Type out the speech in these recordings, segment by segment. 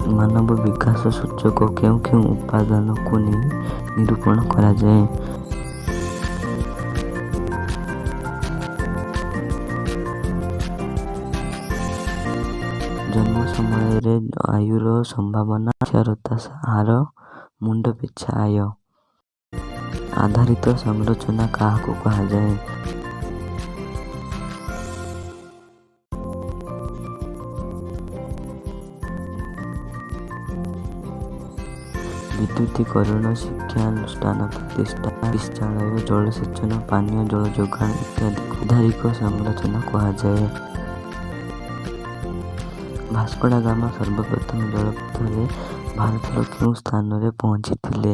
ମାନବ ବିକାଶ ସୂଚକ କେଉଁ କେଉଁ ଉପାଦାନକୁ ନେଇ ନିରୂପଣ କରାଯାଏ? ଜନ୍ମ ସମୟରେ ଆୟୁର ସମ୍ଭାବନା, ସାକ୍ଷରତା ହାର, ମୁଣ୍ଡ ପିଛା ଆୟ ଆଧାରିତ ସଂରଚନା କାହାକୁ କୁହାଯାଏ? ବିଦ୍ୟୁତୀକରଣ, ଶିକ୍ଷାନୁଷ୍ଠାନ ପ୍ରତିଷ୍ଠା, ଚିକିତ୍ସାଳୟ, ଜଳସେଚନ, ପାନୀୟ ଜଳ ଯୋଗାଣ ଇତ୍ୟାଦିକୁ ଆଧାରିକ ସଂରଚନା କୁହାଯାଏ। ଭାସ୍କୋ ଡା ଗାମା ସର୍ବପ୍ରଥମେ ଜଳପଥରେ ଭାରତର କେଉଁ ସ୍ଥାନରେ ପହଞ୍ଚିଥିଲେ?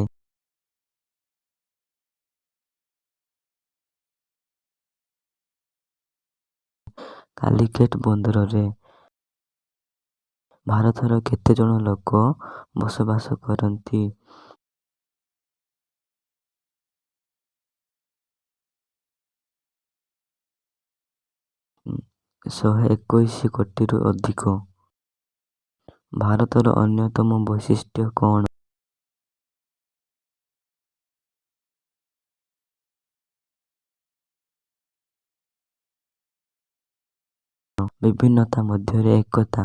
କାଲିକଟ ବନ୍ଦରରେ। ଭାରତର କେତେ ଜଣ ଲୋକ ବସବାସ କରନ୍ତି? 121 କୋଟିରୁ ଅଧିକ। ଭାରତର ଅନ୍ୟତମ ବୈଶିଷ୍ଟ୍ୟ କଣ? ବିଭିନ୍ନତା ମଧ୍ୟରେ ଏକତା।